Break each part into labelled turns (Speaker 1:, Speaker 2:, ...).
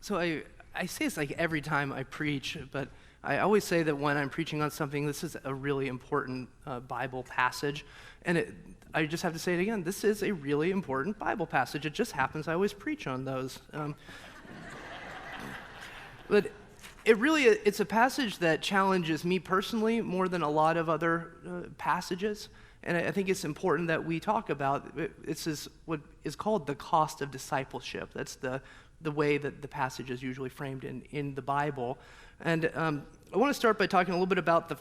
Speaker 1: So I say this like every time I preach, but I always say that when I'm preaching on something, this is a really important Bible passage. And I just have to say it again, this is a really important Bible passage. It just happens I always preach on those. But it's a passage that challenges me personally more than a lot of other passages. And I think it's important that we talk about it. This is what is called the cost of discipleship. That's the way that the passage is usually framed in the Bible. And I want to start by talking a little bit about the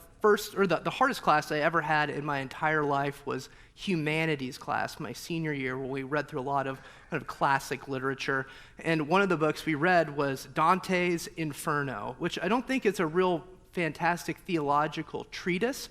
Speaker 1: hardest class I ever had in my entire life was humanities class, my senior year, where we read through a lot of kind of classic literature. And one of the books we read was Dante's Inferno, which I don't think it's a real fantastic theological treatise.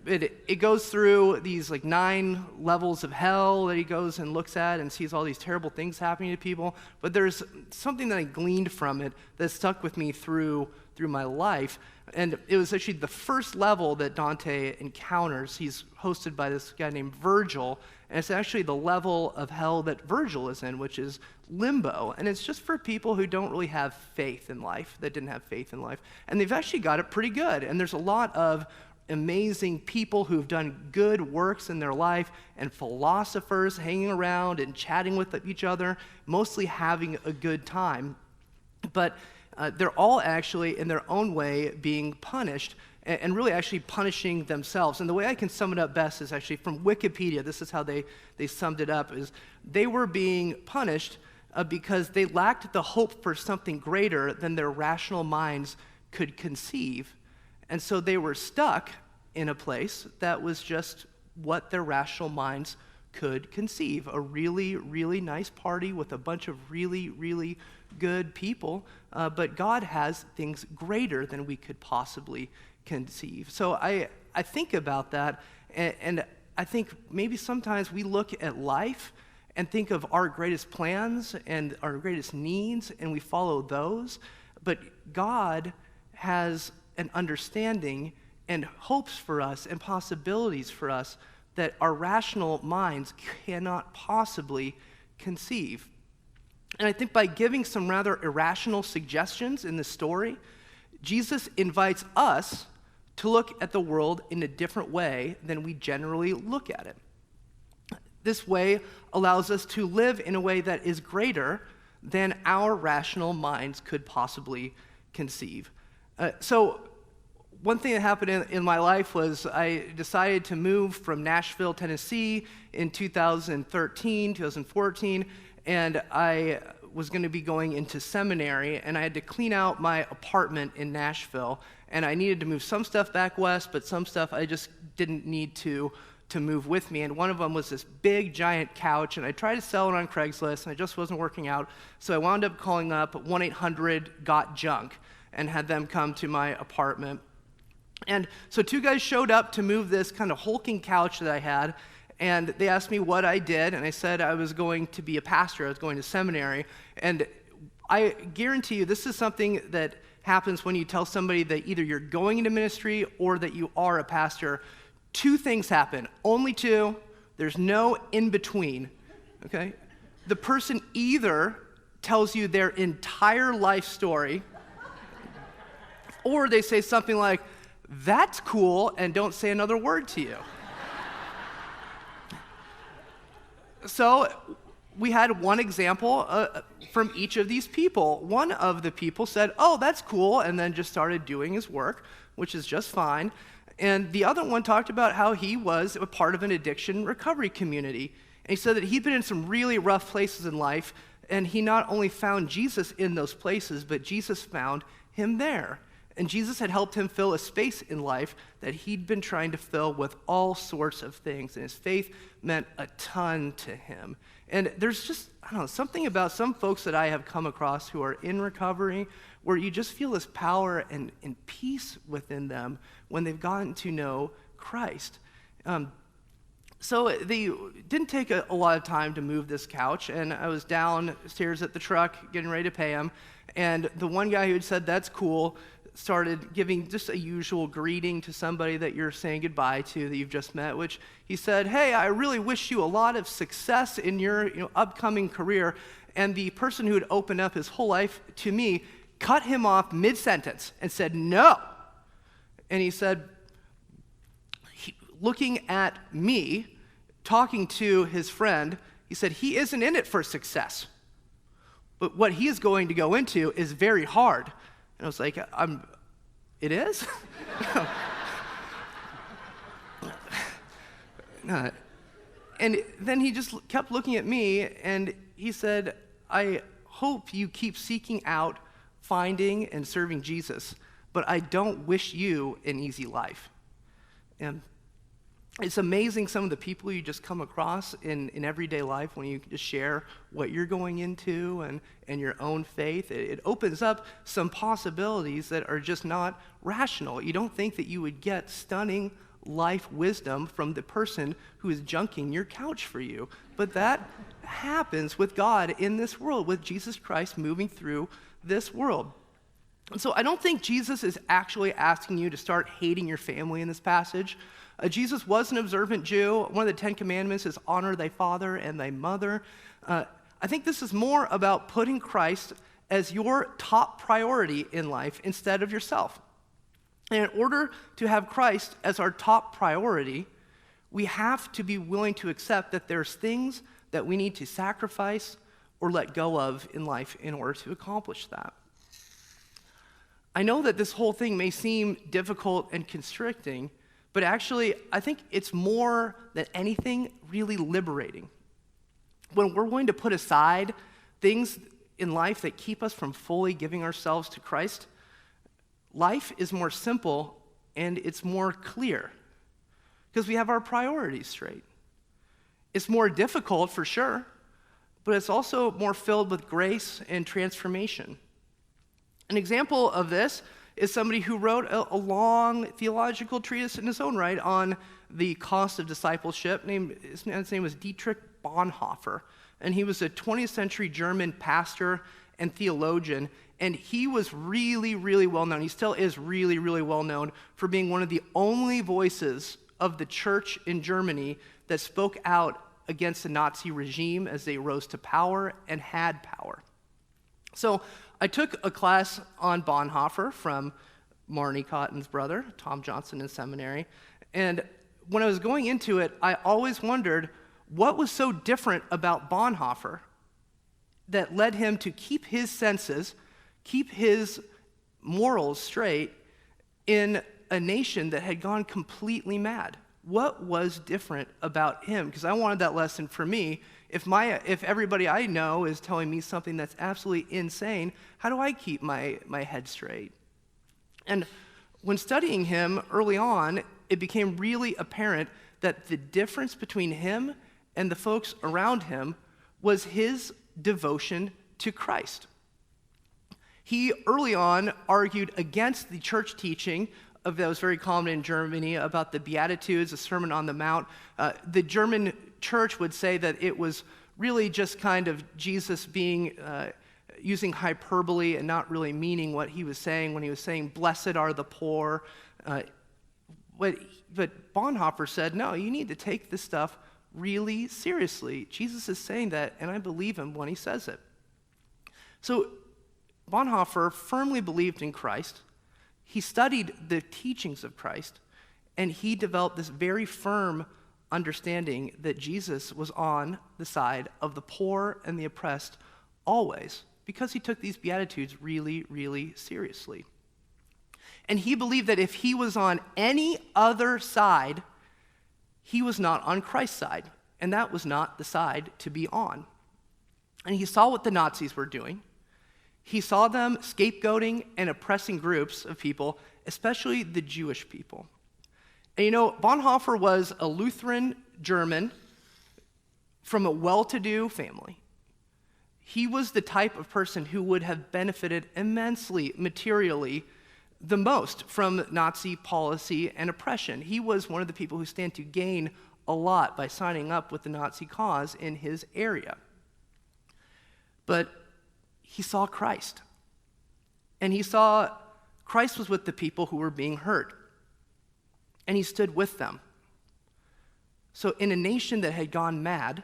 Speaker 1: It goes through these like 9 levels of hell that he goes and looks at and sees all these terrible things happening to people. But there's something that I gleaned from it that stuck with me through my life. And it was actually the first level that Dante encounters. He's hosted by this guy named Virgil, and it's actually the level of hell that Virgil is in, which is limbo. And it's just for people who don't really have faith in life, that didn't have faith in life. And they've actually got it pretty good. And there's a lot of amazing people who've done good works in their life, and philosophers hanging around and chatting with each other, mostly having a good time. But they're all actually, in their own way, being punished, and really actually punishing themselves. And the way I can sum it up best is actually from Wikipedia. This is how they summed it up, is they were being punished because they lacked the hope for something greater than their rational minds could conceive. And so they were stuck in a place that was just what their rational minds could conceive. A really, really nice party with a bunch of really, really good people. But God has things greater than we could possibly conceive. So I think about that, and I think maybe sometimes we look at life and think of our greatest plans and our greatest needs, and we follow those. But God has an understanding and hopes for us and possibilities for us that our rational minds cannot possibly conceive. And I think by giving some rather irrational suggestions in the story, Jesus invites us to look at the world in a different way than we generally look at it. This way allows us to live in a way that is greater than our rational minds could possibly conceive. So one thing that happened in my life was I decided to move from Nashville, Tennessee in 2013, 2014, and I was going to be going into seminary, and I had to clean out my apartment in Nashville, and I needed to move some stuff back west, but some stuff I just didn't need to move with me. And one of them was this big, giant couch, and I tried to sell it on Craigslist, and it just wasn't working out, so I wound up calling up 1-800-GOT-JUNK and had them come to my apartment. And so 2 guys showed up to move this kind of hulking couch that I had, and they asked me what I did, and I said I was going to be a pastor, I was going to seminary. And I guarantee you this is something that happens when you tell somebody that either you're going into ministry or that you are a pastor. 2 things happen, only 2, there's no in between, okay? The person either tells you their entire life story, or they say something like, "That's cool," and don't say another word to you. So we had one example from each of these people. One of the people said, "Oh, that's cool," and then just started doing his work, which is just fine. And the other one talked about how he was a part of an addiction recovery community. And he said that he'd been in some really rough places in life, and he not only found Jesus in those places, but Jesus found him there. And Jesus had helped him fill a space in life that he'd been trying to fill with all sorts of things. And his faith meant a ton to him. And there's just, I don't know, something about some folks that I have come across who are in recovery where you just feel this power and peace within them when they've gotten to know Christ. So they didn't take a lot of time to move this couch, and I was downstairs at the truck getting ready to pay him. And the one guy who had said, "That's cool," started giving just a usual greeting to somebody that you're saying goodbye to that you've just met, which he said, "Hey, I really wish you a lot of success in your upcoming career." And the person who had opened up his whole life to me cut him off mid-sentence and said, "No." And he said, looking at me, talking to his friend, he said, "He isn't in it for success. But what he is going to go into is very hard." And I was like, "It is?" No. And then he just kept looking at me, and he said, "I hope you keep seeking out, finding, and serving Jesus, but I don't wish you an easy life." And it's amazing some of the people you just come across in everyday life when you just share what you're going into and your own faith. It opens up some possibilities that are just not rational. You don't think that you would get stunning life wisdom from the person who is junking your couch for you. But that happens with God in this world, with Jesus Christ moving through this world. And so I don't think Jesus is actually asking you to start hating your family in this passage. Jesus was an observant Jew. One of the 10 Commandments is honor thy father and thy mother. I think this is more about putting Christ as your top priority in life instead of yourself. And in order to have Christ as our top priority, we have to be willing to accept that there's things that we need to sacrifice or let go of in life in order to accomplish that. I know that this whole thing may seem difficult and constricting, but actually, I think it's more than anything really liberating. When we're going to put aside things in life that keep us from fully giving ourselves to Christ, life is more simple and it's more clear because we have our priorities straight. It's more difficult for sure, but it's also more filled with grace and transformation. An example of this is somebody who wrote a long theological treatise in his own right on the cost of discipleship. His name was Dietrich Bonhoeffer, and he was a 20th century German pastor and theologian, and he was really, really well known. He still is really, really well known for being one of the only voices of the church in Germany that spoke out against the Nazi regime as they rose to power and had power. So I took a class on Bonhoeffer from Marnie Cotton's brother, Tom Johnson, in seminary. And when I was going into it, I always wondered what was so different about Bonhoeffer that led him to keep his senses, keep his morals straight in a nation that had gone completely mad. What was different about him? Because I wanted that lesson for me. If everybody I know is telling me something that's absolutely insane, how do I keep my head straight? And when studying him early on, it became really apparent that the difference between him and the folks around him was his devotion to Christ. He early on argued against the church teaching that was very common in Germany about the Beatitudes, the Sermon on the Mount. The German church would say that it was really just kind of Jesus being using hyperbole and not really meaning what he was saying when he was saying, "Blessed are the poor." But Bonhoeffer said, no, you need to take this stuff really seriously. Jesus is saying that, and I believe him when he says it. So Bonhoeffer firmly believed in Christ. He studied the teachings of Christ, and he developed this very firm understanding that Jesus was on the side of the poor and the oppressed always, because he took these Beatitudes really, really seriously. And he believed that if he was on any other side, he was not on Christ's side, and that was not the side to be on. And he saw what the Nazis were doing. He saw them scapegoating and oppressing groups of people, especially the Jewish people. And Bonhoeffer was a Lutheran German from a well-to-do family. He was the type of person who would have benefited immensely materially the most from Nazi policy and oppression. He was one of the people who stand to gain a lot by signing up with the Nazi cause in his area. But he saw Christ. And he saw Christ was with the people who were being hurt, and he stood with them. So in a nation that had gone mad,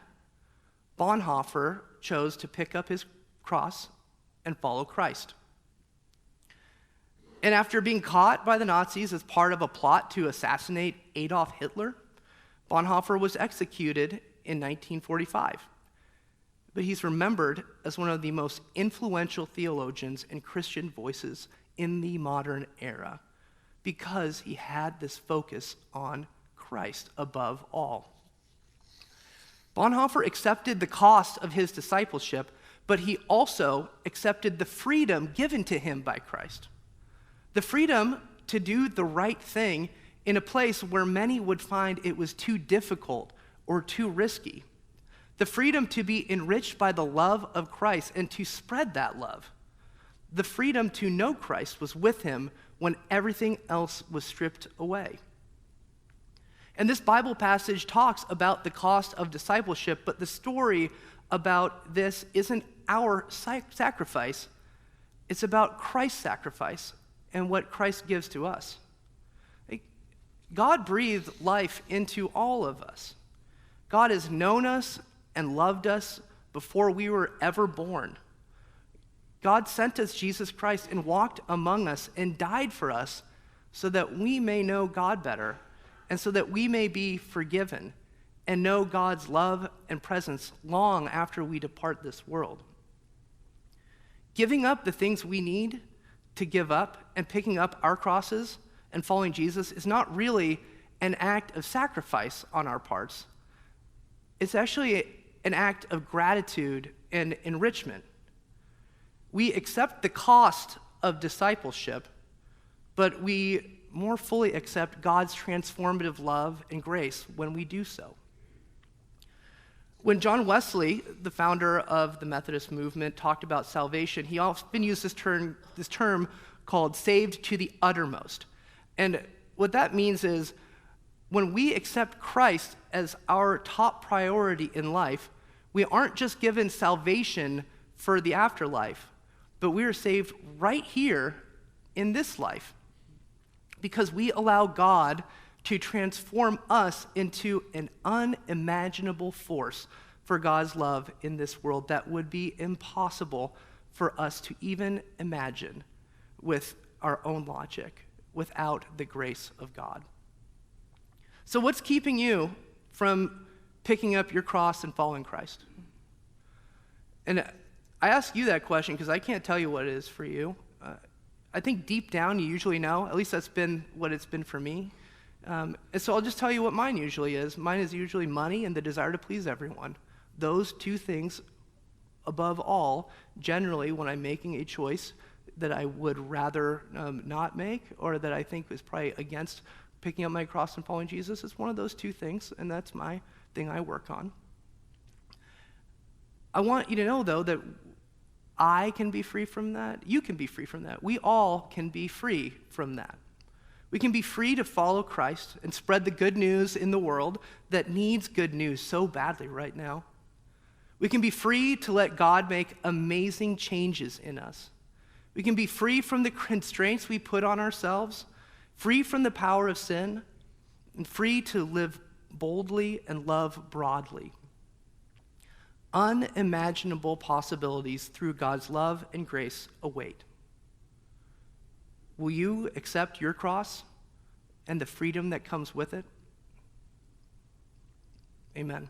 Speaker 1: Bonhoeffer chose to pick up his cross and follow Christ. And after being caught by the Nazis as part of a plot to assassinate Adolf Hitler, Bonhoeffer was executed in 1945. But he's remembered as one of the most influential theologians and Christian voices in the modern era because he had this focus on Christ above all. Bonhoeffer accepted the cost of his discipleship, but he also accepted the freedom given to him by Christ. The freedom to do the right thing in a place where many would find it was too difficult or too risky. The freedom to be enriched by the love of Christ and to spread that love. The freedom to know Christ was with him when everything else was stripped away. And this Bible passage talks about the cost of discipleship, but the story about this isn't our sacrifice. It's about Christ's sacrifice and what Christ gives to us. God breathed life into all of us. God has known us and loved us before we were ever born. God sent us Jesus Christ and walked among us and died for us so that we may know God better and so that we may be forgiven and know God's love and presence long after we depart this world. Giving up the things we need to give up and picking up our crosses and following Jesus is not really an act of sacrifice on our parts. It's actually an act of gratitude and enrichment. We accept the cost of discipleship, but we more fully accept God's transformative love and grace when we do so. When John Wesley, the founder of the Methodist movement, talked about salvation, he often used this term called saved to the uttermost. And what that means is when we accept Christ as our top priority in life, we aren't just given salvation for the afterlife, but we are saved right here in this life because we allow God to transform us into an unimaginable force for God's love in this world that would be impossible for us to even imagine with our own logic, without the grace of God. So what's keeping you from picking up your cross and following Christ? And I ask you that question because I can't tell you what it is for you. I think deep down you usually know. At least that's been what it's been for me. And so I'll just tell you what mine usually is. Mine is usually money and the desire to please everyone. Those two things above all, generally when I'm making a choice that I would rather not make or that I think is probably against picking up my cross and following Jesus, it's one of those two things, and that's my thing I work on. I want you to know, though, that I can be free from that. You can be free from that. We all can be free from that. We can be free to follow Christ and spread the good news in the world that needs good news so badly right now. We can be free to let God make amazing changes in us. We can be free from the constraints we put on ourselves, free from the power of sin, and free to live boldly and love broadly. Unimaginable possibilities through God's love and grace await. Will you accept your cross and the freedom that comes with it? Amen.